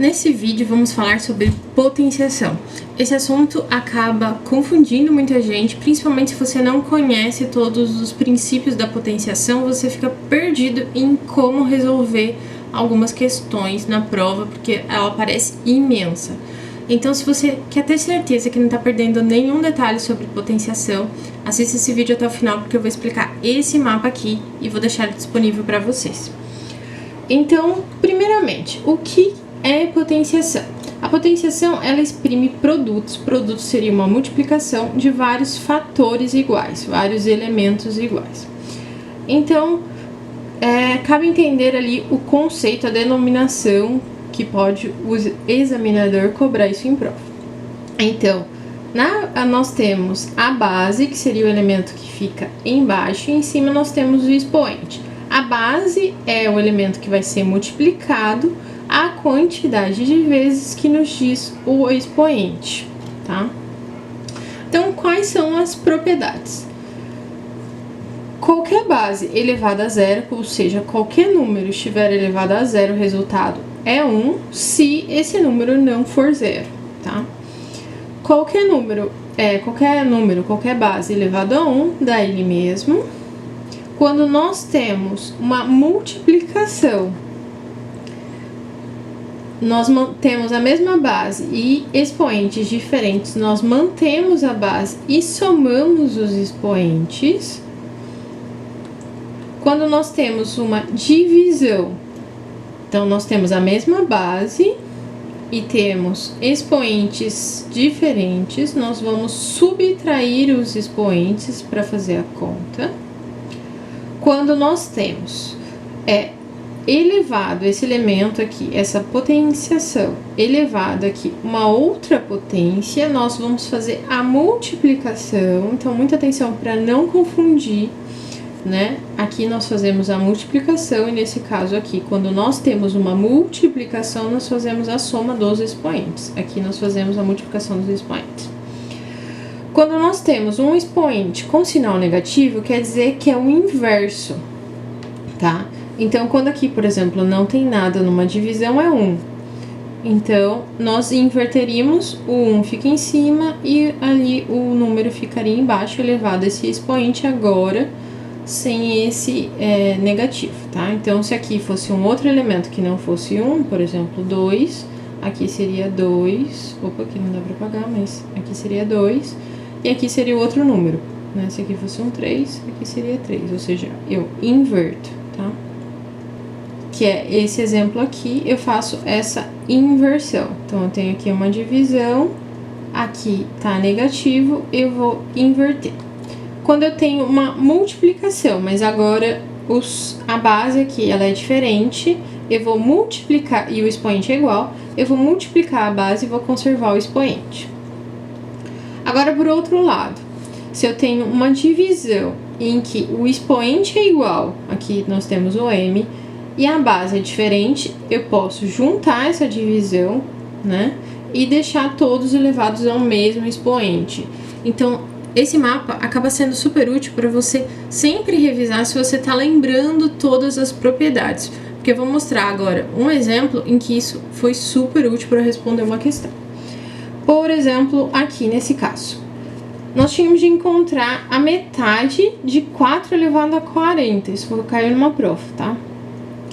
Nesse vídeo vamos falar sobre potenciação. Esse assunto acaba confundindo muita gente, principalmente se você não conhece todos os princípios da potenciação, você fica perdido em como resolver algumas questões na prova, porque ela parece imensa. Então, se você quer ter certeza que não está perdendo nenhum detalhe sobre potenciação, assista esse vídeo até o final, porque eu vou explicar esse mapa aqui e vou deixar ele disponível para vocês. Então, primeiramente, o que é potenciação? A potenciação, ela exprime produtos. Produtos seria uma multiplicação de vários fatores iguais, vários elementos iguais. Então, cabe entender ali o conceito, a denominação que pode o examinador cobrar isso em prova. Então, nós temos a base, que seria o elemento que fica embaixo, e em cima nós temos o expoente. A base é o elemento que vai ser multiplicado a quantidade de vezes que nos diz o expoente, tá? Então, quais são as propriedades? Qualquer base elevada a zero, ou seja, qualquer número estiver elevado a zero, o resultado é 1, se esse número não for zero, tá? Qualquer base elevado a 1 dá ele mesmo. Quando nós temos uma multiplicação, nós mantemos a mesma base e expoentes diferentes, nós mantemos a base e somamos os expoentes. Quando nós temos uma divisão, então nós temos a mesma base e temos expoentes diferentes, nós vamos subtrair os expoentes para fazer a conta. Quando nós temos elevado esse elemento aqui, essa potenciação, elevado aqui uma outra potência, nós vamos fazer a multiplicação. Então, muita atenção para não confundir, né? Aqui nós fazemos a multiplicação e nesse caso aqui, quando nós temos uma multiplicação, nós fazemos a soma dos expoentes. Aqui nós fazemos a multiplicação dos expoentes. Quando nós temos um expoente com sinal negativo, quer dizer que é o inverso, tá? Então, quando aqui, por exemplo, não tem nada numa divisão, é 1. Então, nós inverteríamos, o 1 fica em cima e ali o número ficaria embaixo, elevado a esse expoente agora, sem esse negativo, tá? Então, se aqui fosse um outro elemento que não fosse 1, por exemplo, 2, aqui seria 2, opa, aqui não dá pra apagar, mas aqui seria 2, e aqui seria o outro número, né? Se aqui fosse um 3, aqui seria 3, ou seja, eu inverto, tá? Que é esse exemplo aqui, eu faço essa inversão. Então, eu tenho aqui uma divisão, aqui tá negativo, eu vou inverter. Quando eu tenho uma multiplicação, mas agora a base aqui, ela é diferente, eu vou multiplicar, e o expoente é igual, eu vou multiplicar a base e vou conservar o expoente. Agora, por outro lado, se eu tenho uma divisão em que o expoente é igual, aqui nós temos o m, e a base é diferente, eu posso juntar essa divisão, né, e deixar todos elevados ao mesmo expoente. Então, esse mapa acaba sendo super útil para você sempre revisar se você está lembrando todas as propriedades. Porque eu vou mostrar agora um exemplo em que isso foi super útil para responder uma questão. Por exemplo, aqui nesse caso, nós tínhamos de encontrar a metade de 4 elevado a 40. Isso caiu numa prova, tá?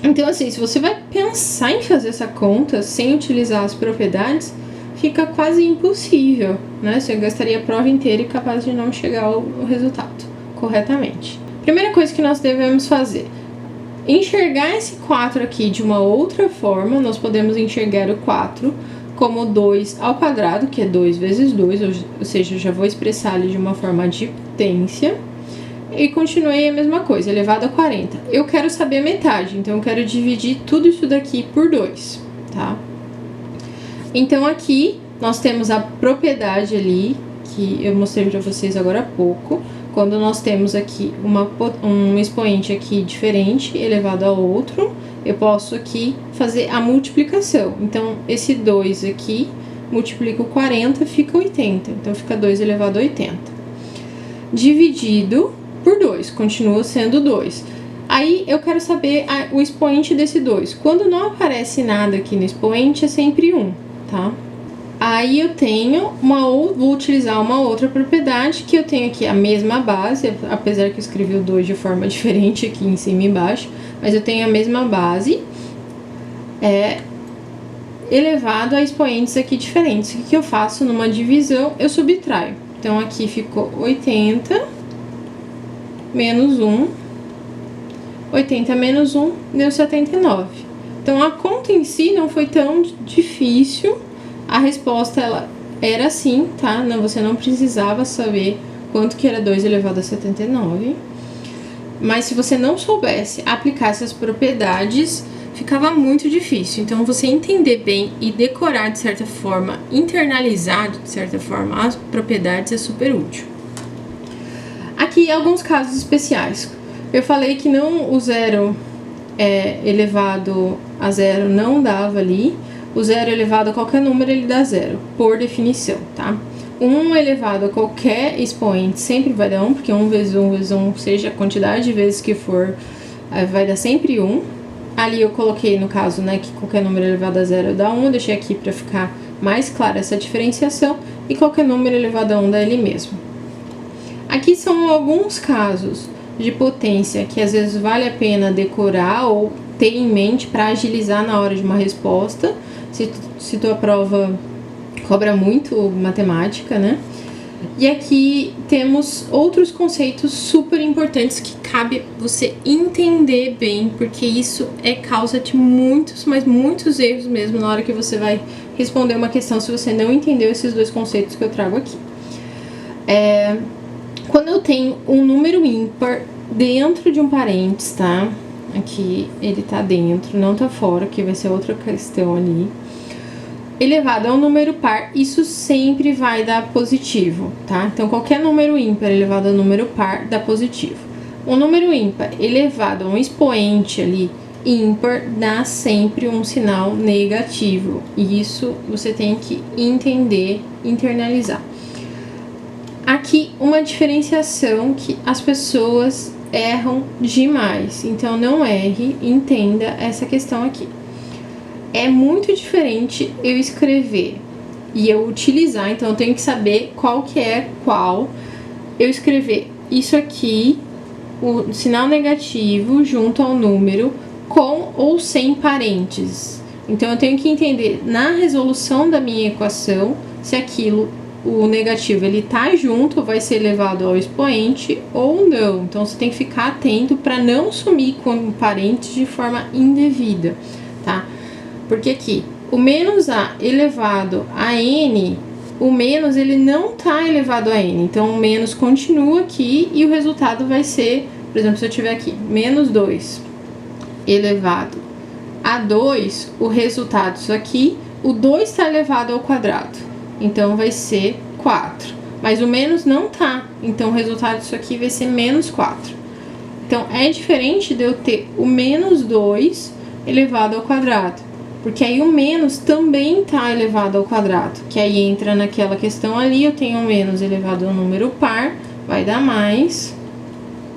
Então, assim, se você vai pensar em fazer essa conta sem utilizar as propriedades, fica quase impossível, né? Você gastaria a prova inteira e capaz de não chegar ao resultado corretamente. Primeira coisa que nós devemos fazer: enxergar esse 4 aqui de uma outra forma. Nós podemos enxergar o 4 como 2 ao quadrado, que é 2 vezes 2, ou seja, eu já vou expressar ali de uma forma de potência. E continuei a mesma coisa, elevado a 40. Eu quero saber a metade, então eu quero dividir tudo isso daqui por 2, tá? Então, aqui nós temos a propriedade ali, que eu mostrei para vocês agora há pouco. Quando nós temos aqui um expoente aqui diferente, elevado a outro, eu posso aqui fazer a multiplicação. Então, esse 2 aqui, multiplico 40, fica 80. Então, fica 2 elevado a 80. Dividido por 2, continua sendo 2. Aí eu quero saber o expoente desse 2. Quando não aparece nada aqui no expoente, é sempre 1, tá? Aí eu tenho vou utilizar uma outra propriedade, que eu tenho aqui a mesma base, apesar que eu escrevi o 2 de forma diferente aqui em cima e embaixo, mas eu tenho a mesma base, elevado a expoentes aqui diferentes. O que eu faço numa divisão? Eu subtraio. Então, aqui ficou 80 menos 1. 80 menos 1 deu 79. Então, a conta em si não foi tão difícil. A resposta, ela era assim, tá? Não, você não precisava saber quanto que era 2 elevado a 79. Mas se você não soubesse aplicar essas propriedades, ficava muito difícil. Então, você entender bem e decorar de certa forma, internalizar de certa forma as propriedades é super útil. Aqui, alguns casos especiais. Eu falei que o zero elevado a zero não dava ali. O zero elevado a qualquer número, ele dá zero, por definição, tá? 1 elevado a qualquer expoente sempre vai dar 1, porque 1 vezes 1 vezes 1, seja a quantidade de vezes que for, vai dar sempre 1. Ali eu coloquei, no caso, né, que qualquer número elevado a zero dá 1, eu deixei aqui para ficar mais clara essa diferenciação, e qualquer número elevado a 1 dá ele mesmo. Aqui são alguns casos de potência que às vezes vale a pena decorar ou ter em mente para agilizar na hora de uma resposta, se tua prova cobra muito matemática, né? E aqui temos outros conceitos super importantes que cabe você entender bem, porque isso é causa de muitos, mas muitos erros mesmo na hora que você vai responder uma questão, se você não entendeu esses dois conceitos que eu trago aqui. Quando eu tenho um número ímpar dentro de um parênteses, tá? Aqui ele tá dentro, não tá fora, que vai ser outra questão ali. Elevado a um número par, isso sempre vai dar positivo, tá? Então, qualquer número ímpar elevado a um número par dá positivo. Um número ímpar elevado a um expoente ali ímpar dá sempre um sinal negativo. E isso você tem que entender, internalizar. Aqui, uma diferenciação que as pessoas erram demais. Então, não erre, entenda essa questão aqui. É muito diferente eu escrever e eu utilizar, então eu tenho que saber qual que é qual. Eu escrever isso aqui, o sinal negativo junto ao número, com ou sem parênteses. Então eu tenho que entender na resolução da minha equação se aquilo, o negativo, ele tá junto, vai ser elevado ao expoente ou não. Então você tem que ficar atento para não sumir com parênteses de forma indevida, tá? Porque aqui, o menos a elevado a n, o menos ele não tá elevado a n. Então, o menos continua aqui e o resultado vai ser, por exemplo, se eu tiver aqui, menos 2 elevado a 2, o resultado disso aqui, o 2 está elevado ao quadrado. Então, vai ser 4. Mas o menos não tá. Então, o resultado disso aqui vai ser menos 4. Então, é diferente de eu ter o menos 2 elevado ao quadrado. Porque aí o menos também tá elevado ao quadrado, que aí entra naquela questão ali, eu tenho o menos elevado ao número par, vai dar mais,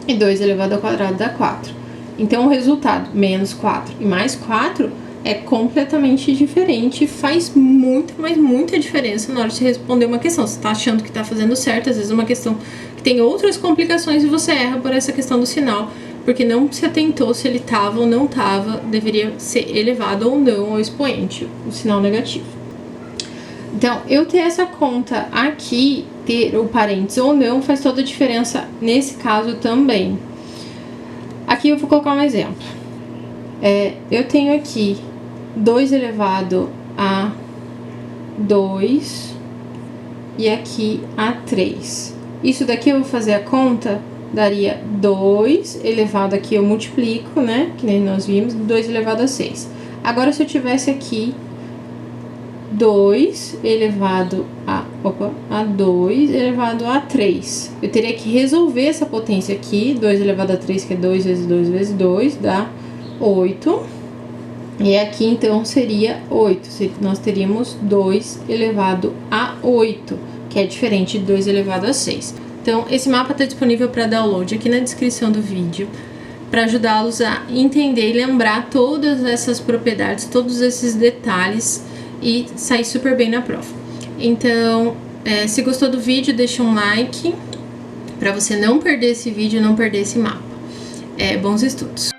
e 2 elevado ao quadrado dá 4. Então, o resultado, menos 4 e mais 4, é completamente diferente, faz muito, mas muita diferença na hora de responder uma questão. Você tá achando que tá fazendo certo, às vezes uma questão que tem outras complicações e você erra por essa questão do sinal, porque não se atentou se ele estava ou não estava, deveria ser elevado ou não ao expoente, o sinal negativo. Então, eu ter essa conta aqui, ter o parênteses ou não, faz toda a diferença nesse caso também. Aqui eu vou colocar um exemplo. Eu tenho aqui 2 elevado a 2 e aqui a 3. Isso daqui eu vou fazer a conta, daria 2 elevado, aqui eu multiplico, né, que nem nós vimos, 2 elevado a 6. Agora, se eu tivesse aqui 2 elevado a 2 elevado a 3, eu teria que resolver essa potência aqui, 2 elevado a 3, que é 2 vezes 2 vezes 2, dá 8. E aqui, então, seria 8. Nós teríamos 2 elevado a 8, que é diferente de 2 elevado a 6. Então, esse mapa está disponível para download aqui na descrição do vídeo. para ajudá-los a entender e lembrar todas essas propriedades, todos esses detalhes e sair super bem na prova. Então, se gostou do vídeo, deixa um like para você não perder esse vídeo e não perder esse mapa. Bons estudos!